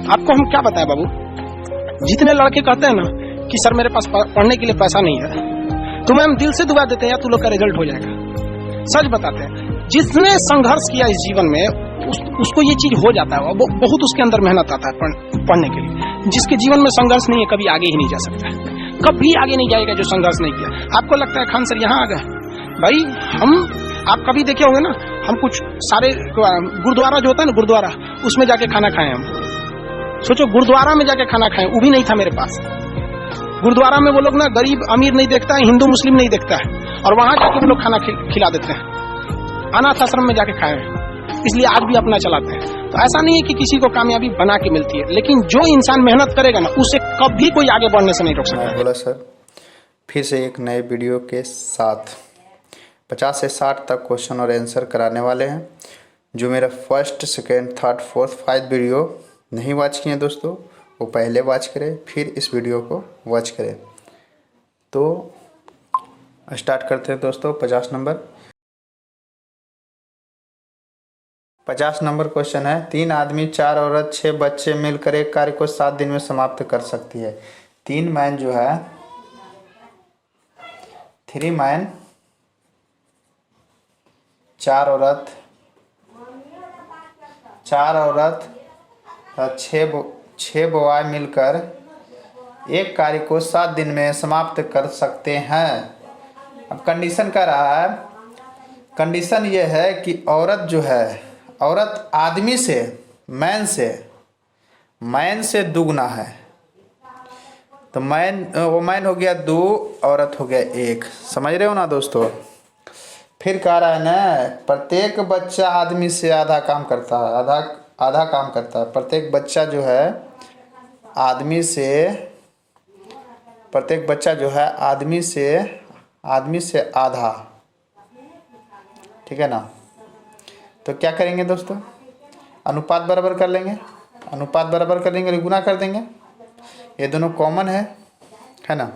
आपको हम क्या बताएं बाबू, जितने लड़के कहते हैं ना कि सर मेरे पास पढ़ने के लिए पैसा नहीं है, तुम्हें हम दिल से दुआ देते हैं या तू लोग का रिजल्ट हो जाएगा। सच बताते हैं, जिसने संघर्ष किया इस जीवन में उसको ये चीज हो जाता है, वो बहुत उसके अंदर मेहनत आता है पढ़ने के लिए। जिसके जीवन में संघर्ष नहीं है कभी आगे ही नहीं जा सकता, कभी आगे नहीं जाएगा जो संघर्ष नहीं किया। आपको लगता है खान सर यहाँ आ गए, भाई आप कभी देखे होंगे ना, हम कुछ सारे गुरुद्वारा जो होता है ना, गुरुद्वारा उसमें जाके खाना खाए हम। सोचो गुरुद्वारा में जाके खाना खाए, वो भी नहीं था मेरे पास। गुरुद्वारा में वो लोग ना गरीब अमीर नहीं देखता है, हिंदू मुस्लिम नहीं देखता है, और वहां जाके वो लोग खाना खिला देते हैं। अनाथ आश्रम में जाके खाए, इसलिए आज भी अपना चलाते हैं। तो ऐसा नहीं है कि किसी को कामयाबी बना के मिलती है, लेकिन जो इंसान मेहनत करेगा ना उसे कभी कोई आगे बढ़ने से नहीं रोक सकता। बोला सर, फिर से एक नए वीडियो के साथ 50 से 60 तक क्वेश्चन और आंसर कराने वाले हैं। जो मेरा first, second, third, fourth, 5 video नहीं वॉच किए दोस्तों, वो पहले वॉच करें, फिर इस वीडियो को वॉच करें। तो स्टार्ट करते हैं दोस्तों। 50 नंबर क्वेश्चन है। 3 आदमी, 4 औरत, 6 बच्चे मिलकर एक कार्य को 7 दिन में समाप्त कर सकती है। 3 मैन जो है, 3 मैन, 4 औरत, 6 बॉय मिलकर एक कार्य को 7 दिन में समाप्त कर सकते हैं। अब कंडीशन क्या रहा है, कंडीशन ये है कि औरत जो है, औरत आदमी से, मैन से दुगना है। तो मैन हो गया 2, औरत हो गया 1। समझ रहे हो ना दोस्तों। फिर कह रहा है ना, प्रत्येक बच्चा आदमी से आधा काम करता है, आधा काम करता है। प्रत्येक बच्चा जो है आदमी से, प्रत्येक बच्चा जो है आदमी से आधा, ठीक है ना। तो क्या करेंगे दोस्तों, अनुपात बराबर कर लेंगे, अनुपात बराबर कर लेंगे, गुना कर देंगे। ये दोनों कॉमन है ना।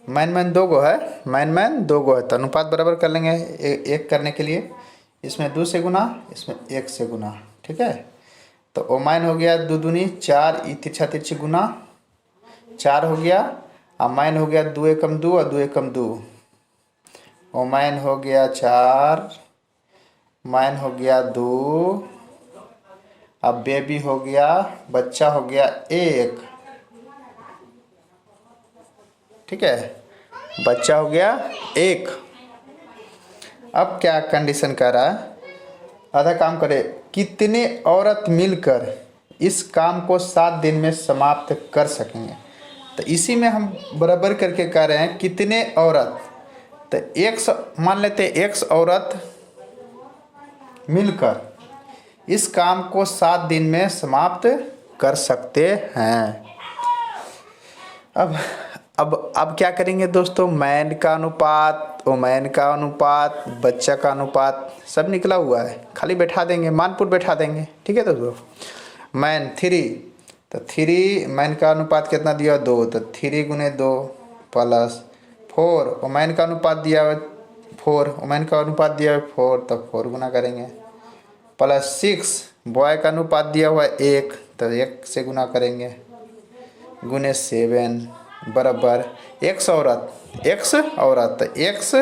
मैन 2 गो है, मैन 2 गो है, तो अनुपात बराबर कर लेंगे। एक करने के लिए इसमें 2 से गुना, इसमें 1 से गुना, ठीक है। तो ओमैन हो गया 2 दूनी 4, तिरछा तिरछी गुना 4 हो गया। अब मैन हो गया 2 एकम 2 और 2 एकम 2। ओमैन हो गया 4, मैन हो गया 2, अब बेबी हो गया, बच्चा हो गया 1, ठीक है, बच्चा हो गया 1। अब क्या कंडीशन कर रहा है, आधा काम करे, कितने औरत मिलकर इस काम को 7 दिन में समाप्त कर सकेंगे। तो इसी में हम बराबर करके कह रहे हैं कितने औरत, तो 1 मान लेते 1 औरत मिलकर इस काम को 7 दिन में समाप्त कर सकते हैं। अब क्या करेंगे दोस्तों, मैन का अनुपात, ओमैन का अनुपात, बच्चा का अनुपात सब निकला हुआ है, खाली बैठा देंगे, मानपुर बैठा देंगे, ठीक है दोस्तों। मैन 3, तो 3 मैन का अनुपात कितना दिया 2, तो 3 गुने 2 प्लस 4, ओमैन का अनुपात दिया 4, ओमैन का अनुपात दिया 4, तो 4 गुना करेंगे, प्लस 6 बॉय का अनुपात दिया हुआ 1, तो 1 से गुना करेंगे, गुने 7 बराबर X औरत, तो X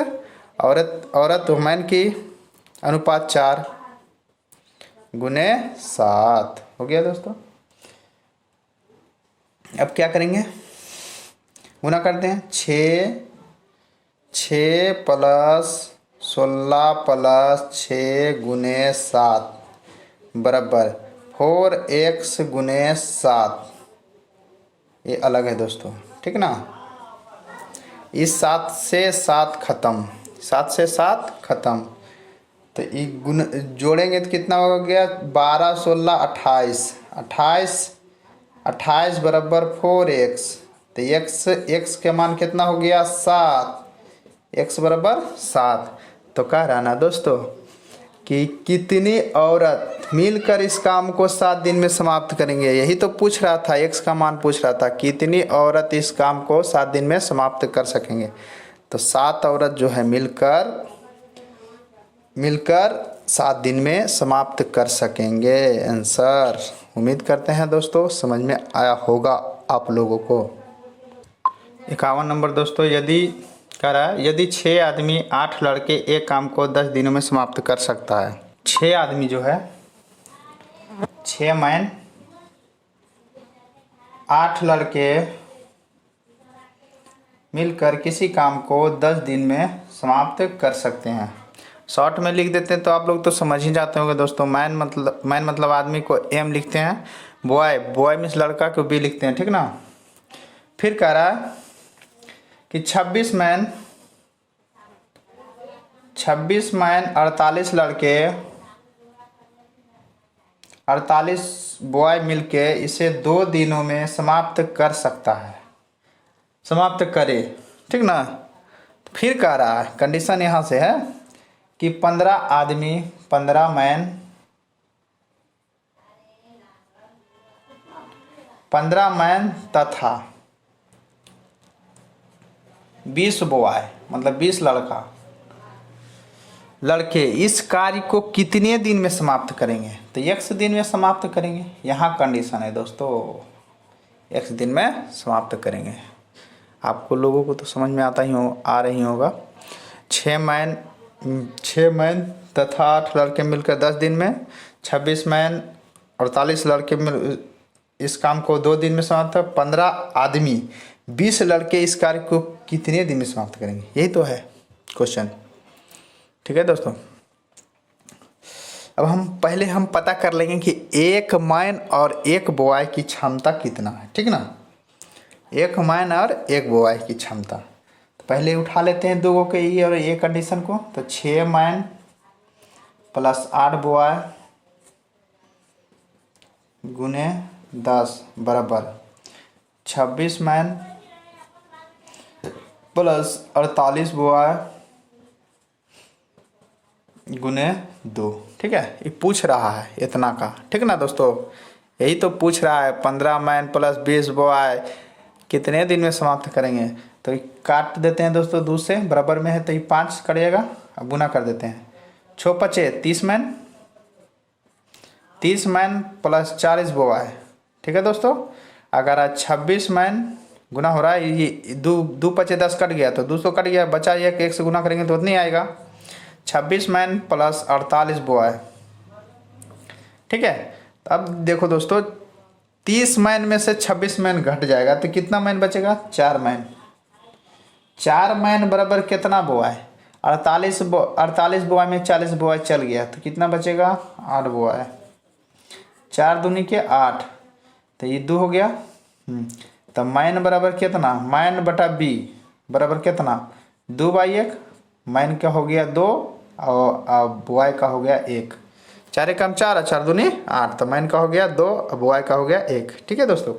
औरत मैन की अनुपात 4 गुने 7 हो गया दोस्तों। अब क्या करेंगे, गुना करते हैं। 6 प्लस 16 प्लस 6 गुने 7 बराबर 4x गुने 7। ये अलग है दोस्तों, ठीक ना। इस 7 से 7 खत्म, 7 से 7 खत्म, तो ये गुण जोड़ेंगे तो कितना हो गया, 12 16 28 28 बराबर 4x, तो x के मान कितना हो गया 7, x बराबर 7। तो कह रहा ना दोस्तों कि कितनी औरत मिलकर इस काम को 7 दिन में समाप्त करेंगे, यही तो पूछ रहा था, x का मान पूछ रहा था, कितनी औरत इस काम को 7 दिन में समाप्त कर सकेंगे। तो 7 औरत जो है मिलकर 7 दिन में समाप्त कर सकेंगे। आंसर उम्मीद करते हैं दोस्तों समझ में आया होगा आप लोगों को। 51 नंबर दोस्तों, यदि कह रहा है यदि 6 आदमी 8 लड़के एक काम को 10 दिनों में समाप्त कर सकता है। 6 आदमी जो है 6 मैन 8 लड़के मिलकर किसी काम को 10 दिन में समाप्त कर सकते हैं। शॉर्ट में लिख देते हैं तो आप लोग तो समझ ही जाते होंगे दोस्तों। मैन मतलब आदमी को एम लिखते हैं, बॉय मीन्स लड़का को बी लिखते हैं, ठीक ना। फिर कह रहा है कि 26 मैन 48 लड़के 48 बॉय मिलके इसे 2 दिनों में समाप्त कर सकता है, समाप्त करे, ठीक ना। फिर कह रहा है कंडीशन यहाँ से है कि 15 आदमी 15 मैन 15 मैन तथा 20 बॉय मतलब 20 लड़के इस कार्य को कितने दिन में समाप्त करेंगे। तो x दिन में समाप्त करेंगे। यहाँ कंडीशन है दोस्तों, x दिन में समाप्त करेंगे। आपको लोगों को तो समझ में आ रही होगा। 6 मैन तथा 8 लड़के मिलकर 10 दिन में, 26 मैन 48 लड़के मिल इस काम को 2 दिन में समाप्त, 15 आदमी 20 लड़के इस कार्य को कितने दिन में समाप्त करेंगे। यही तो है क्वेश्चन, ठीक है दोस्तों। अब हम पता कर लेंगे कि एक मैन और एक बॉय की क्षमता कितना है, ठीक ना। एक मैन और एक बॉय की क्षमता, तो पहले उठा लेते हैं दो के ये और ये कंडीशन को। तो 6 मैन प्लस 8 बॉय गुने 10 बराबर 26 मैन प्लस 48 बॉय गुने 2, ठीक है। ये पूछ रहा है इतना का, ठीक ना दोस्तों। यही तो पूछ रहा है 15 मैन प्लस 20 बॉय कितने दिन में समाप्त करेंगे। तो ये काट देते हैं दोस्तों, 2 से बराबर में है तो ये 5 करिएगा। अब गुना कर देते हैं, 6 पचे 30 मैन प्लस 40 बॉय, ठीक है दोस्तों। अगर 26 मैन गुना हो रहा है, ये 2 पचे 10 कट गया तो 200 कट गया, बचा ये 1 से गुना करेंगे तो उतना ही आएगा। 26 मैन प्लस 48 बॉय, ठीक है। अब देखो दोस्तों 30 मैन में से 26 मैन घट जाएगा तो कितना मैन बचेगा, 4 मैन। 4 मैन बराबर कितना बॉय, 48 बॉय में 40 बॉय चल गया तो कितना बचेगा, 8 बॉय। 4 दूनी के 8 तो ये 2 हो गया। तो मैन बराबर कितना, मैन बटा बी बराबर कितना, 2/1। मैन का हो गया 2 और बॉय का हो गया 1। 4 एकम 4 4 दूनी 8, तो मैन का हो गया 2 और बॉय का हो गया 1, ठीक है दोस्तों।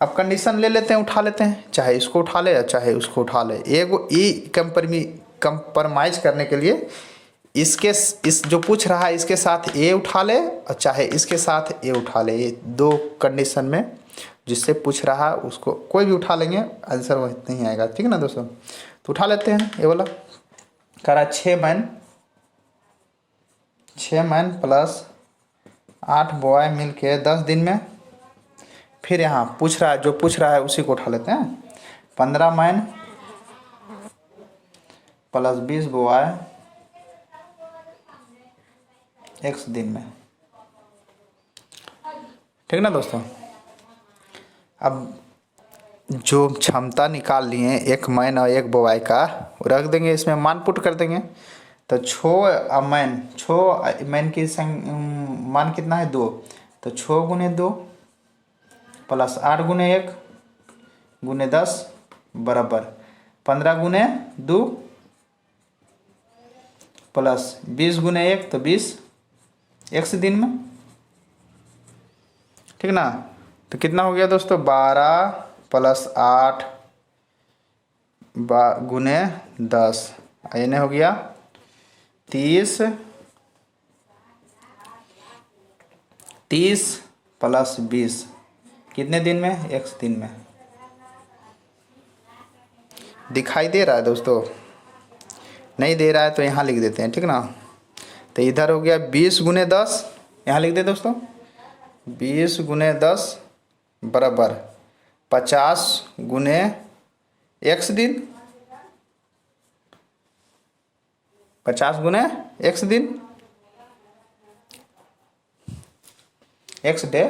अब कंडीशन ले लेते हैं, उठा लेते हैं, चाहे इसको उठा ले या चाहे उसको उठा ले। कंप्रोमाइज करने के लिए इस जो पूछ रहा है इसके साथ ए उठा ले और चाहे इसके साथ ए उठा ले। ये 2 कंडीशन में जिससे पूछ रहा है उसको कोई भी उठा लेंगे, आंसर वही नहीं आएगा, ठीक है ना दोस्तों। तो उठा लेते हैं ये वाला। करा 6 मैन प्लस 8 बॉय मिल के 10 दिन में। फिर यहाँ पूछ रहा है, जो पूछ रहा है उसी को उठा लेते हैं। 15 मैन प्लस 20 बॉय 1 दिन में, ठीक ना दोस्तों। अब जो क्षमता निकाल लिए एक मैन और एक बॉय का रख देंगे, इसमें मान पुट कर देंगे। तो 6 मैन की मान कितना है, 2। तो 6 गुने 2 प्लस 8 गुने 1 गुने 10 बराबर 15 गुने 2 प्लस 20 गुने 1 तो 20 1 दिन में, ठीक ना। तो कितना हो गया दोस्तों, 12 प्लस 8 गुने 10 यानी हो गया 30 प्लस 20 कितने दिन में, 1 दिन में। दिखाई दे रहा है दोस्तों, नहीं दे रहा है तो यहाँ लिख देते हैं, ठीक ना। तो इधर हो गया 20 गुने 10, यहाँ लिख दे दोस्तों 20 गुने 10 बराबर 50 गुने x दिन, 50 गुने x दिन, x डे,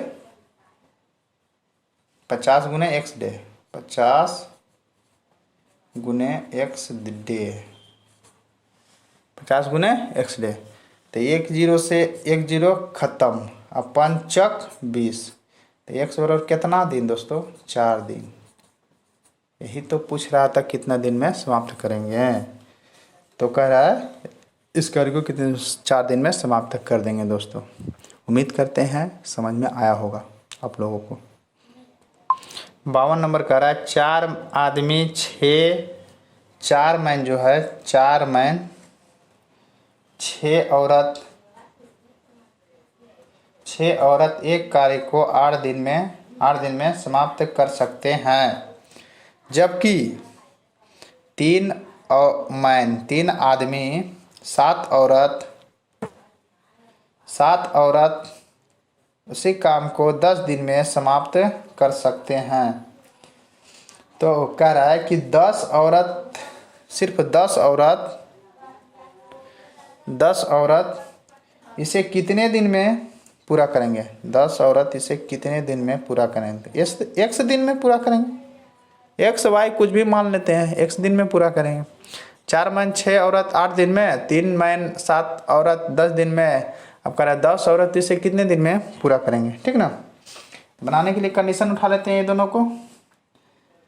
50 गुने x डे, 50 गुने x डे, 50 गुने x डे। तो 1 0 से 1 0 खत्म, अब 5 20, तो x बराबर कितना दिन दोस्तों? 4 दिन। यही तो पूछ रहा था कितना दिन में समाप्त करेंगे, तो कह रहा है इस कार्य को कितने 4 दिन में समाप्त कर देंगे दोस्तों। उम्मीद करते हैं समझ में आया होगा आप लोगों को। 52 नंबर कह रहा है 4 आदमी 4 मैन जो है 4 मैन 6 औरत एक कार्य को 8 दिन में समाप्त कर सकते हैं, जबकि 3 आदमी 7 औरत उसी काम को 10 दिन में समाप्त कर सकते हैं। तो कह रहा है कि 10 औरत इसे कितने दिन में पूरा करेंगे? 10 औरत इसे कितने दिन में पूरा करेंगे? x दिन में पूरा करेंगे, x y कुछ भी मान लेते हैं, x दिन में पूरा करेंगे। 4 मैन 6 औरत 8 दिन में, 3 मैन 7 औरत 10 दिन में, अब कह रहा है 10 औरत इसे कितने दिन में पूरा करेंगे, ठीक ना। बनाने के लिए कंडीशन उठा लेते हैं ये दोनों को।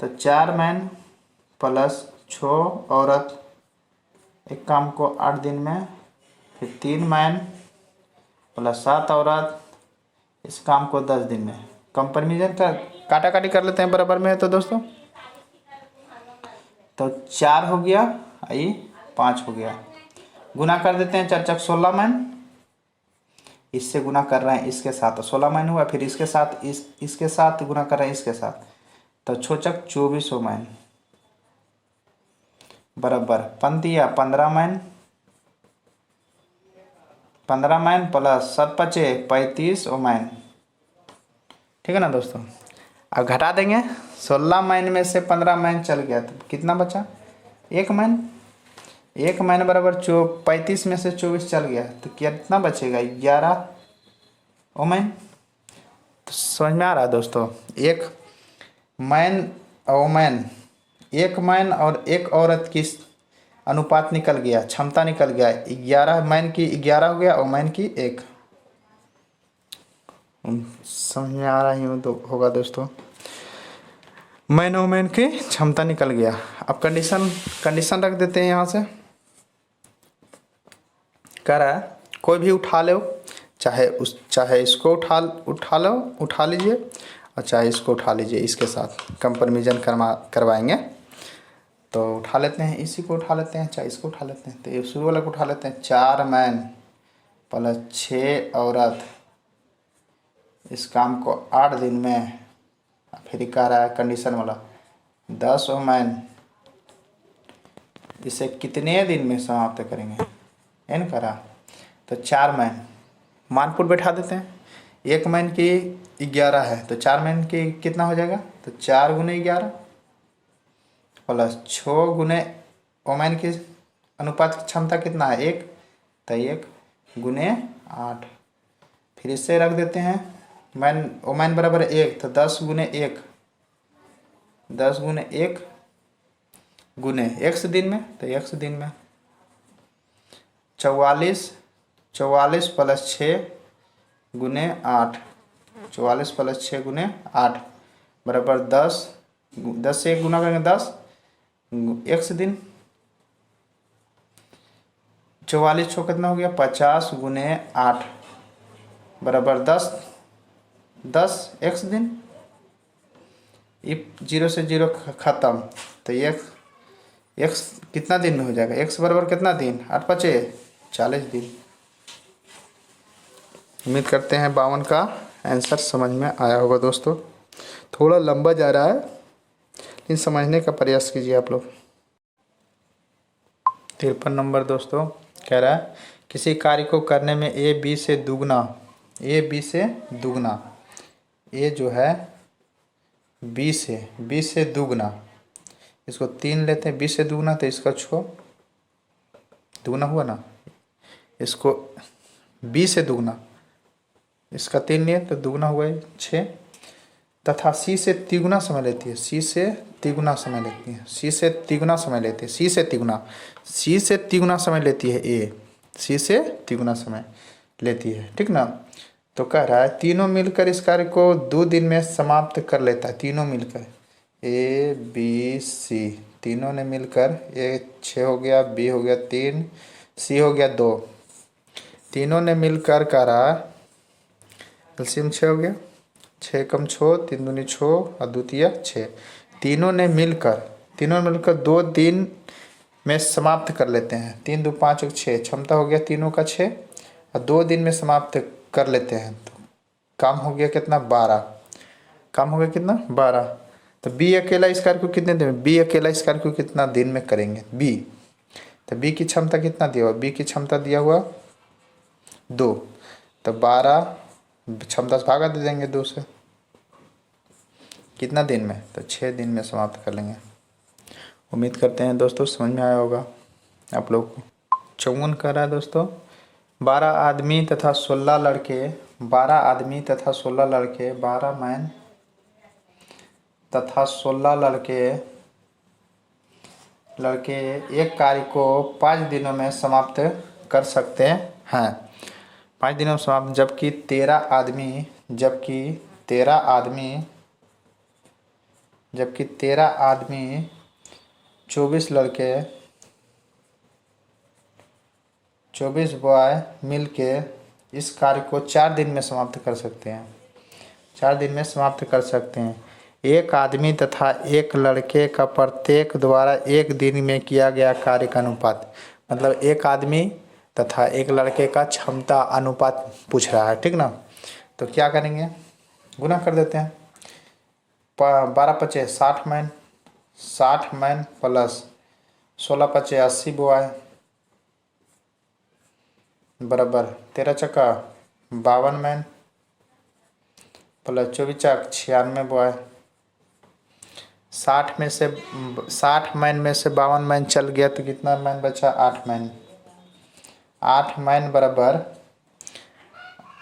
तो 4 मैन प्लस 6 औरत एक काम को 8 दिन में, फिर 3 मैन प्लस 7 औरत इस काम को 10 दिन में। कंपैरिजन का काटा काटी कर लेते हैं, बराबर में है तो दोस्तों। तो 4 हो गया, आई 5 हो गया, गुना कर देते हैं 4 चक 16 मैन, इससे गुना कर रहे हैं इसके साथ तो 16 मैन हुआ, फिर इसके साथ इसके साथ गुना कर रहे हैं इसके साथ, तो 6 चक 24 मैन बराबर 15 मैन, 15 मैन प्लस 7 पचे 35 मैन, ठीक है ना दोस्तों। अब घटा देंगे, 16 मैन में से 15 मैन चल गया तो कितना बचा? 1 मैन। 1 मैन बराबर 35 में से 24 चल गया तो कितना बचेगा? 11 मैन। तो समझ में आ रहा है दोस्तों, 1 मैन और एक औरत की अनुपात निकल गया, क्षमता निकल गया, 11 मैन की 11 हो गया, ओमैन की 1। समझ में आ रहा ही तो होगा दोस्तों, मैन ओमैन की क्षमता निकल गया। अब कंडीशन रख देते हैं यहाँ से। कह रहा है कोई भी उठा लो, चाहे इसको उठा लीजिए और चाहे इसको उठा लीजिए, इसके साथ कंपैरिजन करवाएंगे। तो उठा लेते हैं, इसी को उठा लेते हैं, चाहे इसको उठा लेते हैं। तो ये शुरू वाला को उठा लेते हैं, 4 मैन प्लस 6 औरत इस काम को 8 दिन में, फिर कह रहा है कंडीशन वाला 10 मैन इसे कितने दिन में समाप्त करेंगे, एन करा। तो 4 मैन मानपुर बैठा देते हैं, 1 मैन की 11 है तो 4 मैन की कितना हो जाएगा? तो 4 गुने 11 प्लस 6 गुने ओमैन की अनुपात की क्षमता कितना है? 1, तो 1 गुने 8, फिर इससे रख देते हैं मैन ओमैन बराबर 1, तो 10 गुने 1 गुने x दिन में, तो x दिन में 44 प्लस 6 गुने 8, 44 प्लस 6 गुने 8 बराबर 10 से 1 गुना करेंगे 10 x दिन, 44 छो कितना हो गया? 50 गुने 8 बराबर 10 x दिन। 0 से 0 खत्म, तो x कितना दिन में हो जाएगा? x बराबर कितना दिन? 8 पचे 40 दिन। उम्मीद करते हैं 52 का आंसर समझ में आया होगा दोस्तों। थोड़ा लंबा जा रहा है लेकिन समझने का प्रयास कीजिए आप लोग। 53 नंबर दोस्तों कह रहा है किसी कार्य को करने में ए बी से दुगना, ए बी से दुगना, ए जो है बी से दुगना, इसको 3 लेते हैं, 20 से दुगना तो इसका 6 दुगना हुआ ना, इसको 20 से दुगना, इसका 3 लिए तो दुगना हुआ 6, तथा सी से तिगुना समय लेती है, सी से तिगुना समय लेती है, सी से तिगुना समय लेती है, सी से तिगुना समय लेती है ए, सी से तिगुना समय लेती है, ठीक ना। तो कह रहा है तीनों मिलकर इस कार्य को 2 दिन में समाप्त कर लेता है, तीनों मिलकर ए बी सी, तीनों ने मिलकर, ए 6 हो गया, बी हो गया 3, सी हो गया 2, तीनों ने मिलकर कह रहा एलसीएम 6 हो गया, 6 कम 6, 3 दूनी 6 और द्वितीय 6, तीनों मिलकर 2 दिन में समाप्त कर लेते हैं, 3 2 5 और 6, क्षमता हो गया तीनों का 6 और 2 दिन में समाप्त कर लेते हैं, तो काम हो गया कितना 12, काम हो गया कितना 12। तो बी अकेला इस कार्य को कितने दिन में, बी अकेला इस कार्य को कितना दिन में करेंगे बी, तो बी की क्षमता कितना दिया हुआ, बी की क्षमता दिया हुआ 2, तो 12 क्षमता से भागा दे देंगे 2 से, कितना दिन में, तो 6 दिन में समाप्त कर लेंगे। उम्मीद करते हैं दोस्तों समझ में आया होगा आप लोग को। 54 कर रहा है दोस्तों, 12 आदमी तथा 16 लड़के, 12 आदमी तथा 16 लड़के, 12 मैन तथा 16 लड़के एक कार्य को 5 दिनों में समाप्त कर सकते हैं, 5 दिनों में समाप्त, जबकि 13 आदमी 24 लड़के 24 बॉय मिलके इस कार्य को 4 दिन में समाप्त कर सकते हैं, 4 दिन में समाप्त कर सकते हैं। एक आदमी तथा एक लड़के का प्रत्येक द्वारा 1 दिन में किया गया कार्य का अनुपात, मतलब एक आदमी तथा एक लड़के का क्षमता अनुपात पूछ रहा है, ठीक ना। तो क्या करेंगे, गुना कर देते हैं, 12 पचे 60 मैन, 60 मैन प्लस 16 पचे 80 बॉय बराबर 13 चक्का 52 मैन प्लस 24 चक 96 बॉय, 60 मैन में से 52 मैन चल गया तो कितना मैन बचा, 8 मैन, 8 मैन बराबर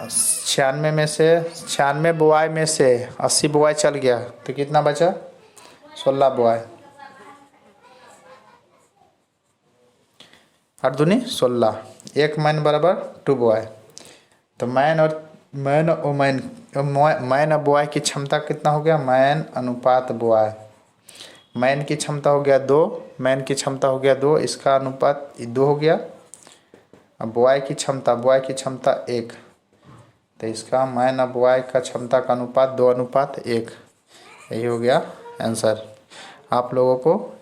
96 बॉय में से 80 बॉय चल गया तो कितना बचा, 16 बॉय, 8 दूनी 16, 1 मैन बराबर 2 बॉय, तो मैन और बॉय की क्षमता कितना हो गया, मैन अनुपात बॉय, मैन की क्षमता हो गया 2, मैन की क्षमता हो गया 2, इसका अनुपात 2 हो गया, अब बॉय की क्षमता 1, तो इसका मैन और बॉय का क्षमता का अनुपात 2:1, यही हो गया आंसर। आप लोगों को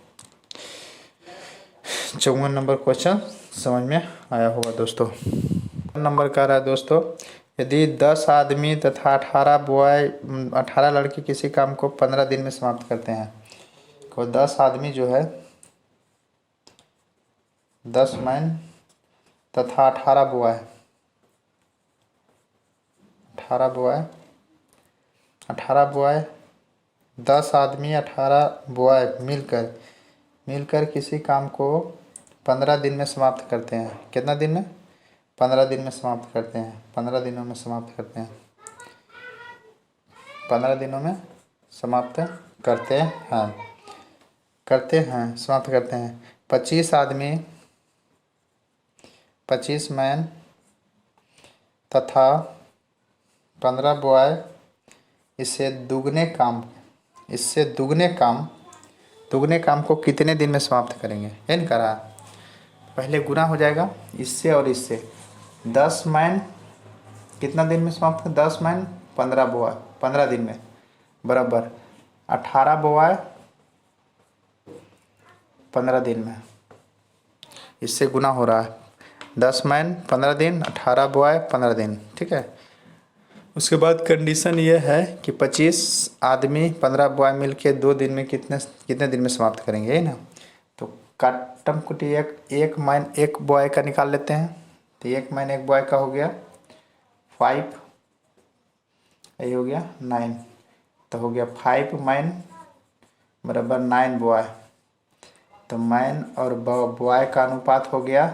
54 नंबर क्वेश्चन समझ में आया होगा दोस्तों। नंबर का रहा है दोस्तों, यदि 10 आदमी तथा 18 लड़के किसी काम को 15 दिन में समाप्त करते हैं, तो 10 आदमी जो है 10 मैन तथा 18 बॉय 10 आदमी 18 बॉय मिलकर किसी काम को 15 दिन में समाप्त करते हैं, कितना दिन में, 15 दिन में समाप्त करते हैं, 15 दिनों में समाप्त करते हैं, 15 दिनों में समाप्त करते हैं। 25 आदमी 25 मैन तथा 15 बॉय इससे दुगने काम को कितने दिन में समाप्त करेंगे, इन करा पहले गुना हो जाएगा इससे और इससे, 10 मैन कितना दिन में समाप्त, 10 मैन 15 बॉय 15 दिन में बराबर 18 बॉय 15 दिन में, इससे गुना हो रहा है, 10 मैन 15 दिन 18 बॉय 15 दिन, ठीक है। उसके बाद कंडीशन ये है कि 25 आदमी 15 बॉय मिलके 2 दिन में कितने दिन में समाप्त करेंगे, है ना। तो काटम कुटी एक मैन एक बॉय का निकाल लेते हैं, तो एक मैन एक बॉय का हो गया 5, ये हो गया 9, तो हो गया 5 मैन बराबर 9 बॉय। तो मैन और बॉय का अनुपात हो गया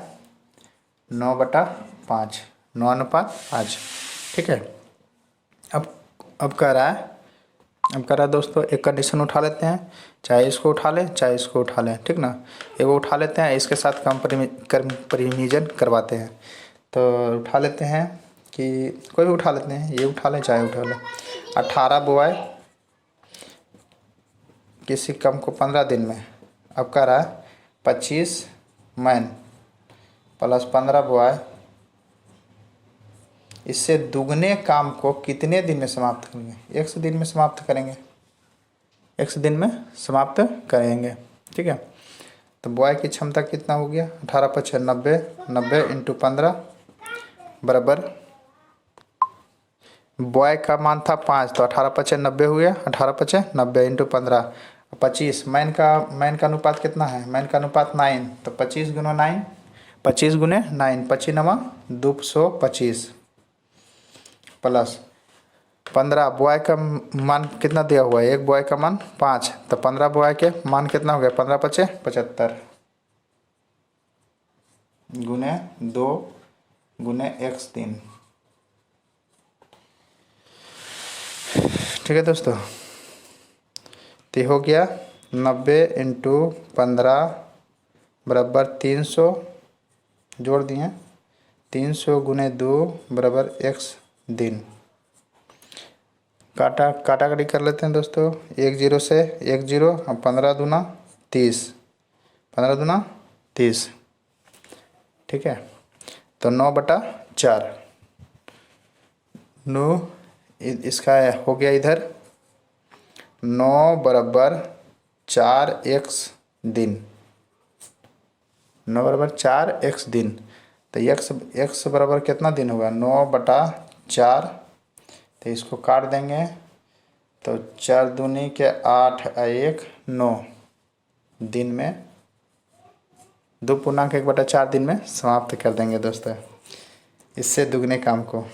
9/5, 9:5। ठीक है। अब कह रहा है दोस्तों, एक कंडीशन उठा लेते हैं, चाहे इसको उठा लें चाहे इसको उठा लें, ठीक ना। एगो उठा लेते हैं, इसके साथ कंपैरिजन करवाते हैं। तो उठा लेते हैं कि कोई भी उठा लेते हैं, ये उठा लें चाहे उठा लें। 18 बॉय किसी कम को 15 दिन में। अब कह रहा है 25 मैन प्लस 15 बॉय, इससे दुगने काम को कितने दिन में समाप्त करेंगे? 100 दिन में समाप्त करेंगे, 100 दिन में समाप्त करेंगे। ठीक है। तो बॉय की क्षमता कितना हो गया? 18×5 = 90, 90 × 15 बराबर, बॉय का मान था 5, तो 18×5 = 90 हो गया, 18×5 = 90 × 15 25। मैन का अनुपात कितना है? मैन का अनुपात 9, तो 25 × 9, 25 × 9, 25×9 = 225 प्लस 15। बॉय का मान कितना दिया हुआ है? एक बॉय का मान 5, तो 15 बॉय के मान कितना हो गया? 15×5 = 75 गुने 2 गुने x 3। ठीक है दोस्तों, तो हो गया 90 × 15 बराबर 300, जोड़ दिए 300 × 2 बराबर x दिन। काटाकाटी कर लेते हैं दोस्तों, 1 0 से 1 0, 15 दूना 30, 15 दूना 30। ठीक है। तो 9/4, 9 इसका हो गया इधर 9 बराबर 4x दिन, 9 बराबर 4x दिन। तो x बराबर कितना दिन होगा? 9/4। तो इसको काट देंगे, तो 4 दूनी के 8 1 9 दिन में, 2.1/4 दिन में समाप्त कर देंगे दोस्तों, इससे दुगने काम को।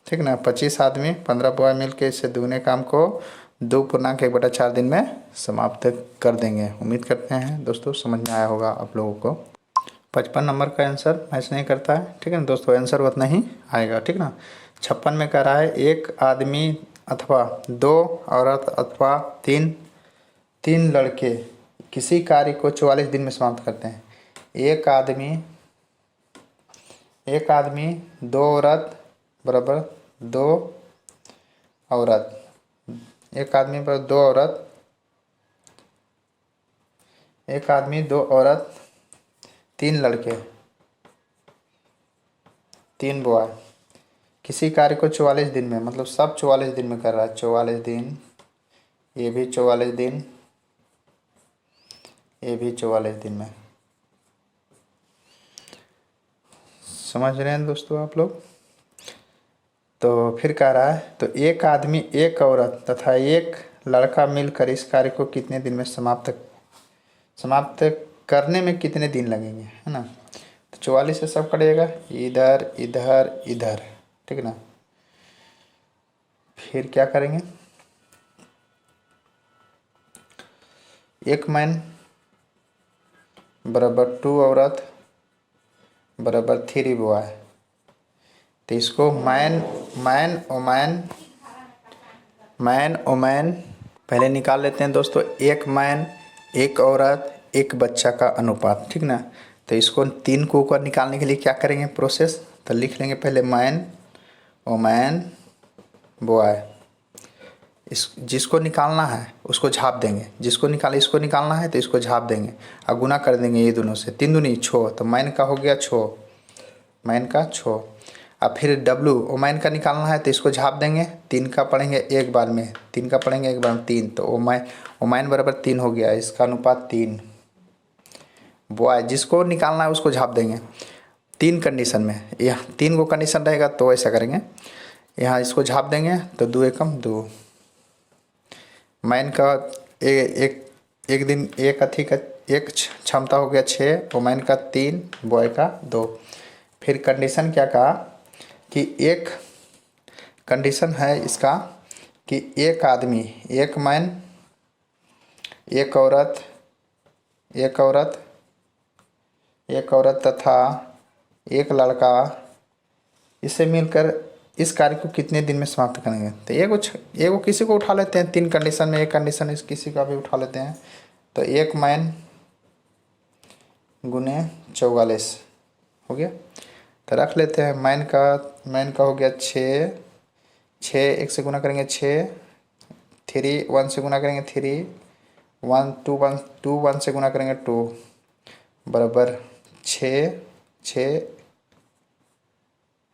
ठीक ना। 25 आदमी 15 बॉय मिल के इससे दुगने काम को 2.1/4 दिन में समाप्त कर देंगे। उम्मीद करते हैं दोस्तों समझ में आया होगा आप लोगों को। 55 नंबर का आंसर मैच नहीं करता है, ठीक है ना दोस्तों, आंसर उतना ही आएगा। ठीक ना। 56 में कह रहा है एक आदमी अथवा 2 औरत अथवा 3 लड़के किसी कार्य को 44 दिन में समाप्त करते हैं। एक आदमी 2 औरत बराबर 2 औरत, एक आदमी पर 2 औरत, एक आदमी 2 औरत 3 लड़के 3 बॉय किसी कार्य को 44 दिन में, मतलब सब 44 दिन में कर रहा है। 44 दिन, ये भी 44 दिन, ये भी 44 दिन में। समझ रहे हैं दोस्तों आप लोग। तो फिर कह रहा है, तो एक आदमी एक औरत तथा एक लड़का मिलकर इस कार्य को कितने दिन में समाप्त करने में कितने दिन लगेंगे, है ना। तो 44 से सब कटेगा, इधर इधर इधर, ठीक है ना। फिर क्या करेंगे? एक मैन बराबर 2 औरत बराबर 3 बॉय। तो इसको मैन ओमैन पहले निकाल लेते हैं दोस्तों। एक मैन एक औरत एक बच्चा का अनुपात, ठीक ना। तो इसको 3 को ऊपर निकालने के लिए क्या करेंगे प्रोसेस? तो लिख लेंगे पहले मैन ओमैन बॉय। इस जिसको निकालना है उसको झाप देंगे, इसको निकालना है तो इसको झाप देंगे और गुना कर देंगे ये दोनों से। 3 दूनी 6, तो मैन का हो गया 6, मैन का 6। अब फिर डब्लू ओमैन का निकालना है तो इसको झाप देंगे, 3 का पढ़ेंगे एक बार में, 3 का पढ़ेंगे एक बार में 3, तो ओमैन बराबर 3 हो गया, इसका अनुपात 3। बॉय जिसको निकालना है उसको झाप देंगे 3 कंडीशन में। यहाँ 3 को कंडीशन रहेगा तो ऐसा करेंगे, यहाँ इसको झाप देंगे तो 2 एकम 2। मैन का एक दिन एक अथी का एक क्षमता हो गया 6, ओमैन का 3, बॉय का 2। फिर कंडीशन क्या कहा कि एक कंडीशन है इसका कि एक आदमी, एक मैन, एक औरत, एक औरत, एक औरत तथा एक लड़का इसे मिलकर इस कार्य को कितने दिन में समाप्त करेंगे। तो एगो किसी को उठा लेते हैं, 3 कंडीशन में एक कंडीशन इस किसी का भी उठा लेते हैं। तो एक मैन गुने 44 हो गया। तो रख लेते हैं मैन का हो गया 6, 6 1 से गुना करेंगे 6, 3 1 से गुना करेंगे 3, 1 2 1 2 1 से गुना करेंगे 2 बराबर 6 6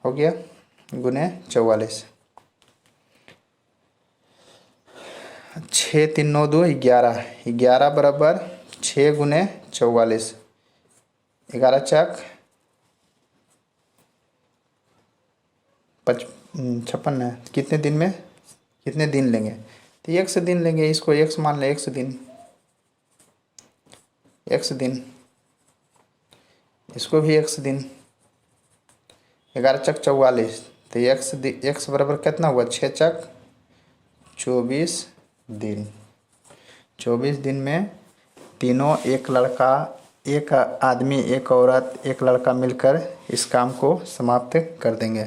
हो गया गुने 44। 6 3 9 2 11, 11 बराबर 6 गुने 44, 11 चक 56 है। कितने दिन में, कितने दिन लेंगे। तो 1 दिन लेंगे, इसको 1 मान लें, 1 दिन, 1 दिन, इसको भी 1 दिन। 11 चक 44, तो 1 बराबर कितना हुआ 6 चक 24 दिन। 24 दिन में तीनों, एक लड़का, एक आदमी, एक औरत, एक लड़का मिलकर इस काम को समाप्त कर देंगे।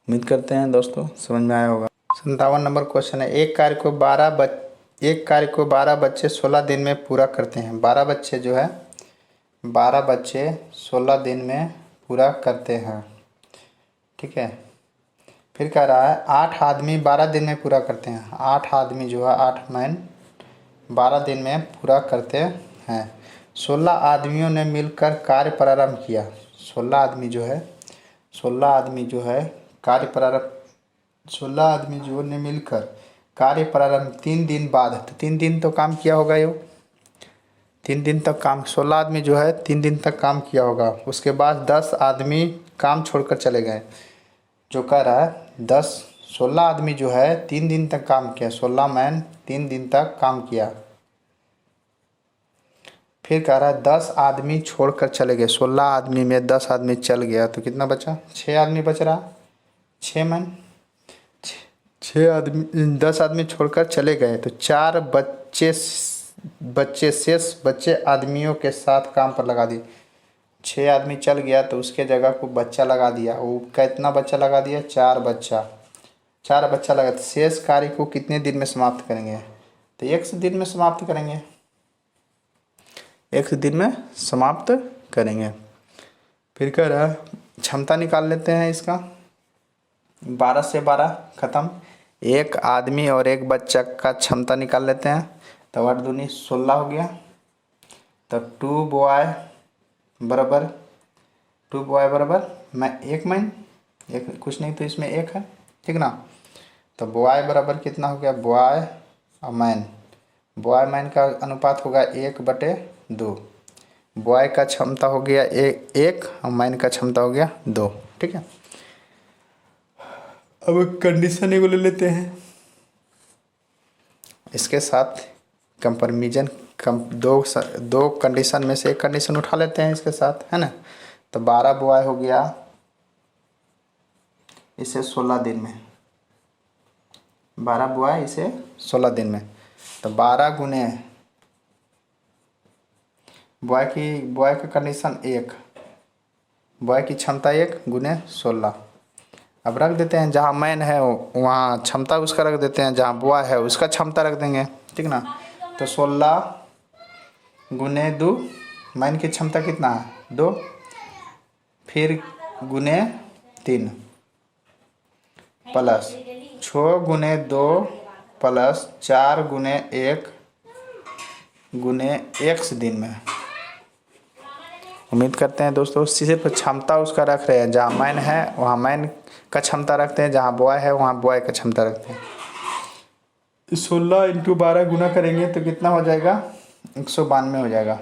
उम्मीद करते हैं दोस्तों समझ में आया होगा। 57 नंबर क्वेश्चन है, एक कार्य को 12 बच्चे 16 दिन में पूरा करते हैं। 12 बच्चे जो है 12 बच्चे 16 दिन में पूरा करते हैं। ठीक है। फिर कह रहा है 8 आदमी 12 दिन में पूरा करते हैं। 8 आदमी जो है 8 मैन 12 दिन में पूरा करते हैं। 16 आदमियों ने मिलकर कार्य प्रारंभ किया। 16 आदमी जो है 16 आदमी जो है कार्य प्रारंभ 16 आदमी जो ने मिलकर कार्य प्रारंभ 3 दिन बाद, तो 3 दिन तो काम किया होगा। ये 3 दिन तक काम, 16 आदमी जो है 3 दिन तक काम किया होगा। उसके बाद 10 आदमी काम छोड़कर चले गए। जो कह रहा है 16 आदमी जो है 3 दिन तक काम किया, 16 मैन 3 दिन तक काम किया। फिर कह रहा है 10 आदमी छोड़कर चले गए। 16 आदमी में 10 आदमी चल गया तो कितना बचा, 6 आदमी बच रहा। 6 मैन 6 आदमी 10 आदमी छोड़कर चले गए तो 4 बच्चे शेष बच्चे आदमियों के साथ काम पर लगा दिए। 6 आदमी चल गया तो उसके जगह को बच्चा लगा दिया। वो कितना बच्चा लगा दिया, 4 बच्चा। 4 बच्चा लगा। शेष कार्य को कितने दिन में समाप्त करेंगे, तो 1 दिन में समाप्त करेंगे। 1 दिन में समाप्त करेंगे। फिर कह रहा है क्षमता निकाल लेते हैं इसका। 12 से 12 खत्म। एक आदमी और एक बच्चा का क्षमता निकाल लेते हैं। तो 8 दूनी 16 हो गया। तो 2 बॉय बराबर मैं 1 मैन, एक कुछ नहीं तो इसमें 1 है, ठीक ना। तो बॉय बराबर कितना हो गया, बॉय और मैन। बॉय मैन का अनुपात होगा 1/2। बॉय का क्षमता हो गया 1 और मैन का क्षमता हो गया 2। ठीक है। अब कंडीशन एगो ले लेते हैं। इसके साथ कंपैरिजन दो कंडीशन में से एक कंडीशन उठा लेते हैं इसके साथ, है ना। तो 12 बॉय हो गया इसे 16 दिन में, 12 बॉय इसे 16 दिन में। तो 12 गुने बॉय का कंडीशन 1, बॉय की क्षमता 1 गुने 16। अब रख देते हैं जहाँ मैन है वहाँ क्षमता उसका रख देते हैं, जहाँ बॉय है उसका क्षमता रख देंगे, ठीक ना। तो 16 गुने 2, मैन की क्षमता कितना है 2, फिर गुने 3 प्लस 6 गुने 2 प्लस 4 गुने 1 गुने 1 दिन में। उम्मीद करते हैं दोस्तों सिर्फ क्षमता उसका रख रहे हैं, जहाँ मैन है वहाँ मैन का क्षमता रखते हैं, जहाँ बॉय है वहाँ बॉय का क्षमता रखते हैं। 16 × 12 गुना करेंगे तो कितना हो जाएगा, 192 हो जाएगा।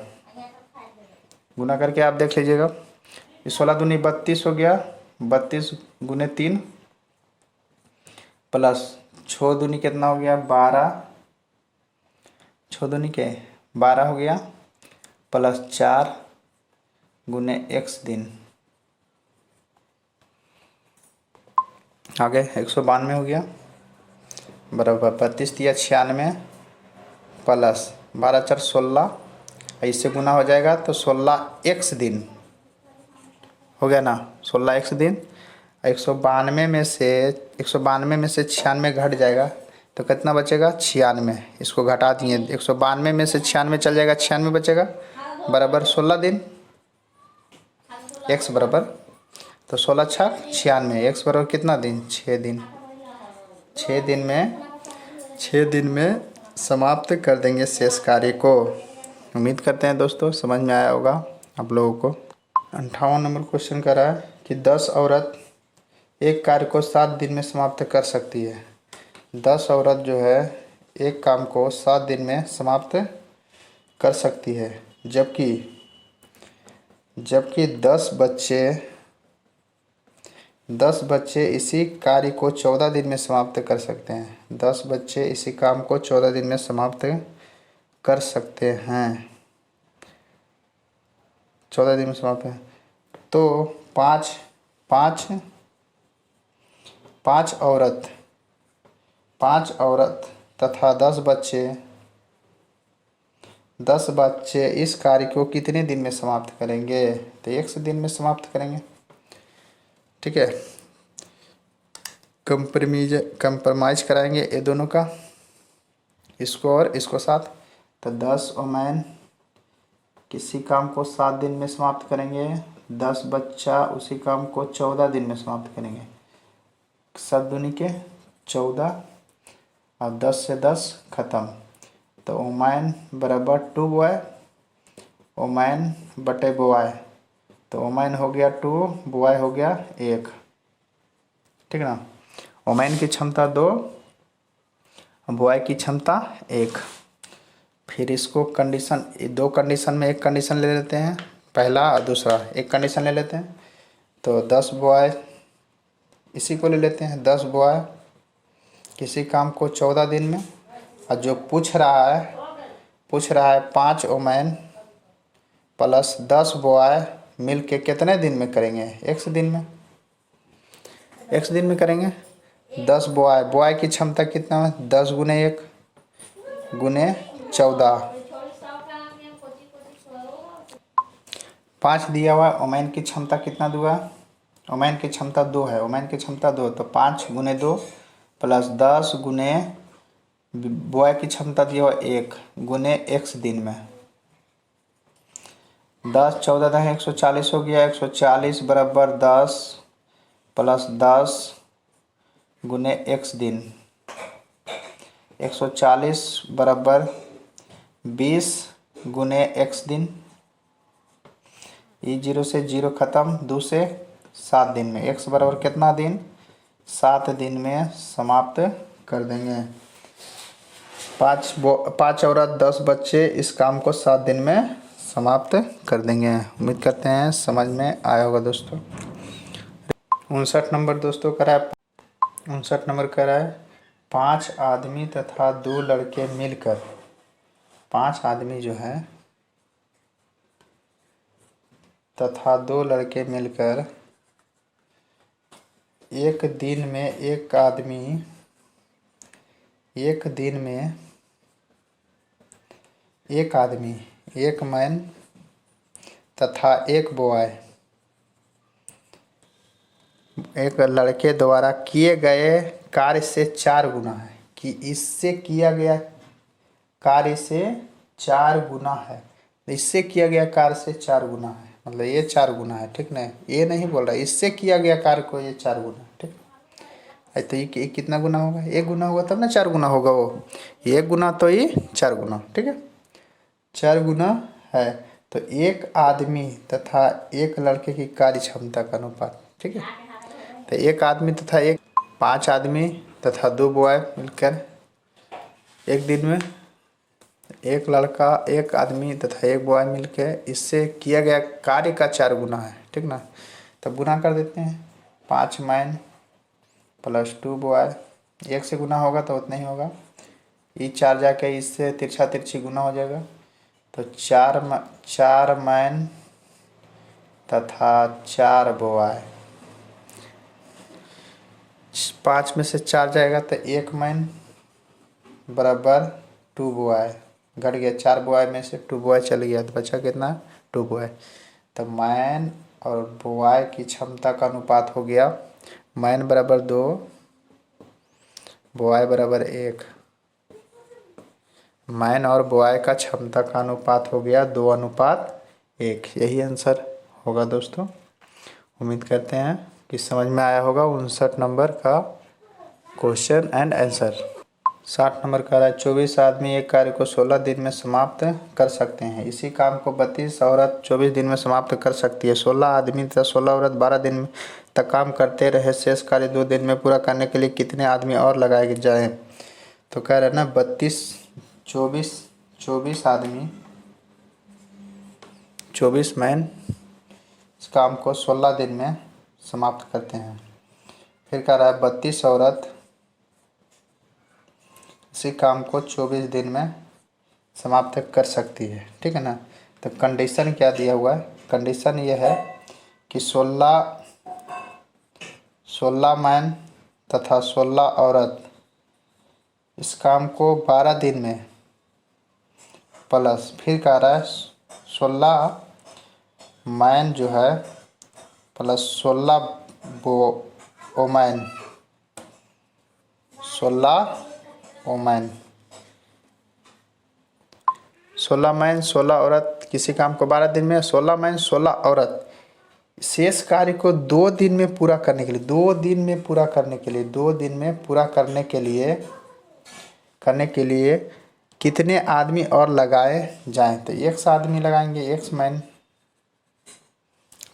गुना करके आप देख लीजिएगा। 16 दूनी 32 हो गया, 32 गुने 3 प्लस 6 दूनी कितना हो गया 12, 6 दूनी के 12 हो गया प्लस 4 गुने 1 दिन आगे 192 हो गया बराबर 32 दिया 96 प्लस 12×4 = 16, इससे गुना हो जाएगा तो 16x दिन हो गया ना। 16x दिन 192 में से 96 घट जाएगा तो कितना बचेगा 96। इसको घटा दिए 192 में से 96 चल जाएगा 96 बचेगा बराबर 16 दिन। x बराबर तो 16 छः 96, x बराबर कितना दिन 6 दिन। 6 दिन में समाप्त कर देंगे शेष कार्य को। उम्मीद करते हैं दोस्तों समझ में आया होगा आप लोगों को। 58 नंबर क्वेश्चन कर रहा है कि 10 औरत एक कार्य को 7 दिन में समाप्त कर सकती है। 10 औरत जो है एक काम को 7 दिन में समाप्त कर सकती है, जबकि 10 बच्चे इसी कार्य को 14 दिन में समाप्त कर सकते हैं। 10 बच्चे इसी काम को 14 दिन में समाप्त कर सकते हैं, 14 दिन में समाप्त है। तो पाँच औरत तथा 10 बच्चे इस कार्य को कितने दिन में समाप्त करेंगे? तो 1 दिन में समाप्त करेंगे। ठीक है, कंप्रोमाइज कराएंगे ये दोनों का, इसको और इसको साथ। तो 10 वुमेन किसी काम को 7 दिन में समाप्त करेंगे, 10 बच्चा उसी काम को 14 दिन में समाप्त करेंगे। 7 दूनी के 14 और 10 से 10 खत्म। तो वुमेन बराबर 2 बॉय, वुमेन बटे बॉय, तो वुमेन हो गया 2, बॉय हो गया 1। ठीक है ना। वुमेन की क्षमता 2, बॉय की क्षमता 1। फिर इसको कंडीशन 2 कंडीशन में एक कंडीशन ले लेते हैं, पहला और दूसरा एक कंडीशन ले लेते हैं। तो 10 बॉय इसी को ले लेते हैं, 10 बॉय किसी काम को 14 दिन में, और जो पूछ रहा है 5 वुमेन प्लस 10 बॉय मिल के कितने दिन में करेंगे? 1 दिन में, 1 दिन में करेंगे। 10 बॉय की क्षमता कितना है? 10 गुने 1 गुने 14। 5 दिया हुआ, वुमेन की क्षमता कितना दूंगा? वुमेन की क्षमता 2 है, वुमेन की क्षमता 2, तो 5 गुने 2 प्लस 10 गुने बॉय की क्षमता दिया हुआ 1 गुने 1 दिन में। 10 14 था 140 हो गया, 140 बराबर 10 प्लस 10 गुने 1 दिन। 140 बराबर 20 गुने 1 दिन। ये 0 से 0 खत्म, 2 से 7 दिन में। x बराबर कितना दिन? 7 दिन में समाप्त कर देंगे। 5 औरत 10 बच्चे इस काम को 7 दिन में समाप्त कर देंगे। उम्मीद करते हैं समझ में आया होगा दोस्तों। 59 नंबर दोस्तों करा है, 59 नंबर करा है 5 आदमी तथा 2 लड़के मिलकर, 5 आदमी जो है तथा 2 लड़के मिलकर एक दिन में एक मैन तथा एक बॉय, एक लड़के द्वारा किए गए कार्य से 4 गुना है, कि इससे किया गया कार्य से 4 गुना है, इससे किया गया कार्य से 4 गुना है, मतलब ये 4 गुना है। ठीक ना, ये नहीं बोल रहा इससे किया गया कार्य को ये 4 गुना। ठीक है, तो ये कितना गुना होगा? 1 गुना होगा तब ना 4 गुना होगा। वो 1 गुना तो ये 4 गुना। ठीक है, 4 गुना है। तो एक आदमी तथा एक लड़के की कार्य क्षमता का अनुपात। ठीक है, तो एक आदमी तथा 5 आदमी तथा 2 बॉय मिलकर एक दिन में, एक लड़का एक आदमी तथा एक बॉय मिलकर इससे किया गया कार्य का 4 गुना है। ठीक ना, तब गुना कर देते हैं। 5 मैन प्लस 2 बॉय, 1 से गुना होगा तो उतना ही होगा, ये 4 जाके इससे तिरछा तिरछी गुना हो जाएगा। तो 4 मैन तथा 4 बॉय, 5 में से 4 जाएगा तो 1 मैन बराबर 2 बॉय, घट गया। 4 बॉय में से 2 बॉय चल गया तो बचा कितना, 2 बॉय। तो मैन और बॉय की क्षमता का अनुपात हो गया मैन बराबर 2, बॉय बराबर 1। मैन और बॉय का क्षमता का अनुपात हो गया 2:1। यही आंसर होगा दोस्तों। उम्मीद करते हैं कि समझ में आया होगा 59 नंबर का क्वेश्चन एंड आंसर। 60 नंबर कह रहा है 24 आदमी एक कार्य को 16 दिन में समाप्त कर सकते हैं। इसी काम को 32 औरत 24 दिन में समाप्त कर सकती है। 16 आदमी तथा 16 औरत 12 दिन तक काम करते रहे। शेष कार्य 2 दिन में पूरा करने के लिए कितने आदमी और लगाए जाएं? तो कह रहे हैं ना 24 आदमी 24 मैन इस काम को 16 दिन में समाप्त करते हैं। फिर कह रहा है 32 औरत इसी काम को 24 दिन में समाप्त कर सकती है। ठीक है ना। तो कंडीशन क्या दिया हुआ है? कंडीशन ये है कि 16 मैन तथा 16 औरत इस काम को 12 दिन में प्लस फिर कह रहा है 16 मैन जो है प्लस 16 ओमैन 16 ओमैन 16 मैन 16 औरत किसी काम को 12 दिन में, 16 मैन 16 औरत शेष कार्य को 2 दिन में पूरा करने के लिए 2 दिन में पूरा करने के लिए 2 दिन में पूरा करने के लिए कितने आदमी और लगाए जाएं? तो x आदमी लगाएंगे, x मैन।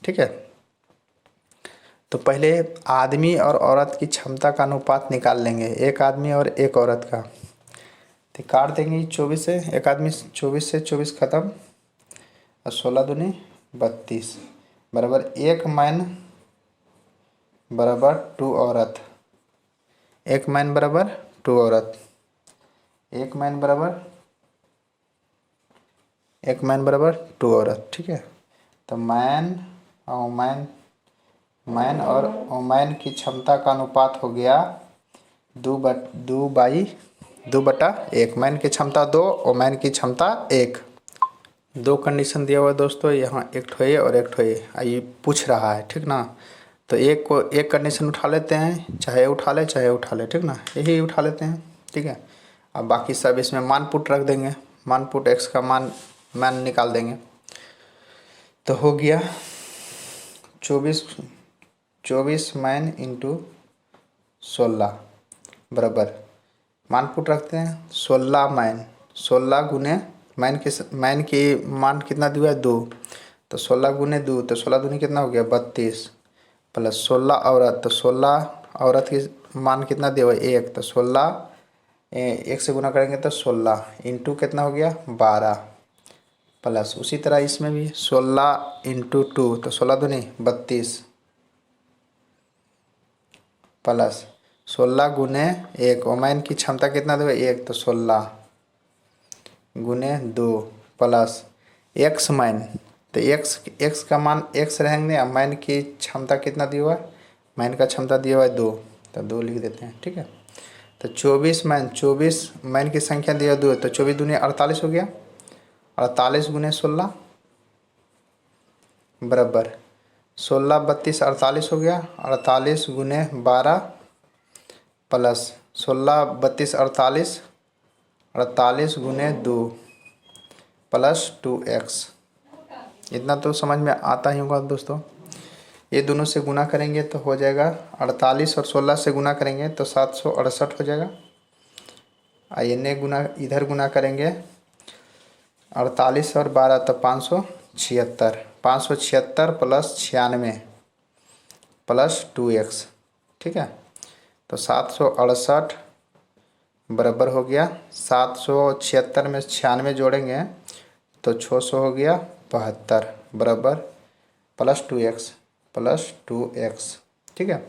ठीक है। तो पहले आदमी और औरत की क्षमता का अनुपात निकाल लेंगे, एक आदमी और एक औरत का। तो काट देंगे 24 से, एक आदमी 24 से 24 खत्म और 16 दूनी 32 बराबर 1 मैन बराबर 2 औरत। 1 मैन बराबर 2 औरत। 1 मैन बराबर 2 औरत। ठीक है। तो मैन और ओमैन की क्षमता का अनुपात हो गया 2/1। मैन की क्षमता 2, ओमैन की क्षमता 1। 2 कंडीशन दिया हुआ है दोस्तों, यहाँ एक ठो ये और एक ठो ये ये पूछ रहा है। ठीक ना। तो एक कंडीशन उठा लेते हैं, चाहे उठा ले। ठीक ना, यही उठा लेते हैं। ठीक है। अब बाकी सब इसमें मान पुट रख देंगे, मान पुट x का मान निकाल देंगे। तो हो गया 24 मैन इंटू 16 बराबर मान पुट रखते हैं 16 मैन 16 गुने मैन की मान कितना दिया है 2, तो 16 गुने 2 तो 16 दूनी कितना हो गया 32 प्लस 16 औरत, तो 16 औरत की मान कितना दिया हुआ 1, तो 16 1 से गुना करेंगे तो 16 इंटू कितना हो गया 12 प्लस उसी तरह इसमें भी 16 इंटू 2 तो 16 दूनी 32 प्लस 16 गुने 1 ओमैन की क्षमता कितना दो 1, तो 16 गुने 2 प्लस x मैन, तो x का मान x रहेंगे। मैन की क्षमता कितना दिया हुआ है? मैन का क्षमता दिया हुआ है 2, तो 2 लिख देते हैं। ठीक है। तो 24 मैन की संख्या दिया 2, तो 24 दूनी 48 हो गया। 48 गुने 16 बराबर 16 32 48 हो गया। 48 गुने 12 प्लस 16 32 48 गुने 2 प्लस 2x। इतना तो समझ में आता ही होगा दोस्तों। ये दोनों से गुना करेंगे तो हो जाएगा 48 और 16 से गुना करेंगे तो 768 हो जाएगा। इधर गुना करेंगे 48 और 12 तो 576 प्लस 96 प्लस 2x। ठीक है। तो 768 बराबर हो गया 776 में 96 जोड़ेंगे तो 600 हो गया 72 बराबर प्लस 2x। ठीक है।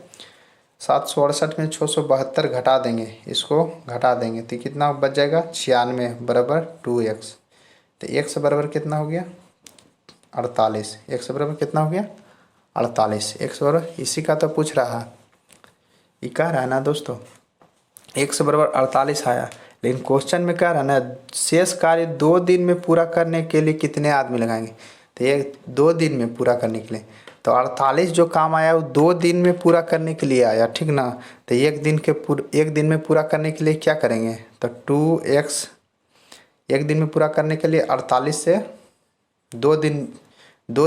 768 में 672 घटा देंगे, इसको घटा देंगे तो कितना बच जाएगा 96 बराबर 2x। तो x बराबर कितना हो गया 48। x बराबर कितना हो गया 48। x बराबर इसी का तो पूछ रहा है, ये कह रहा है ना दोस्तों, x बराबर 48 आया, लेकिन क्वेश्चन में कह रहा है ना शेष कार्य 2 दिन में पूरा करने के लिए कितने आदमी लगाएंगे। तो ये 2 दिन में पूरा करने के लिए, तो 48 जो काम आया वो 2 दिन में पूरा करने के लिए आया, ठीक ना। तो एक दिन में पूरा करने के लिए क्या करेंगे, तो 2x, एक दिन में पूरा करने के लिए 48 से 2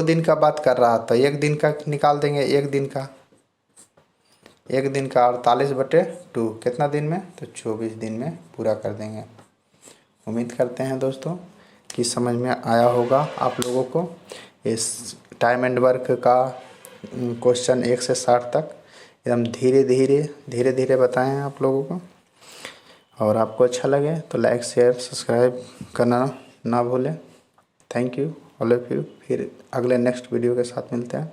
दिन का बात कर रहा, तो एक दिन का निकाल देंगे, एक दिन का 48/2 कितना दिन में, तो 24 दिन में पूरा कर देंगे। उम्मीद करते हैं दोस्तों कि समझ में आया होगा आप लोगों को। इस टाइम एंड वर्क का क्वेश्चन 1 से 60 तक एकदम धीरे धीरे बताएं हैं आप लोगों को। और आपको अच्छा लगे तो लाइक शेयर सब्सक्राइब करना ना भूलें। Thank you all of you. फिर अगले नेक्स्ट वीडियो के साथ मिलते हैं।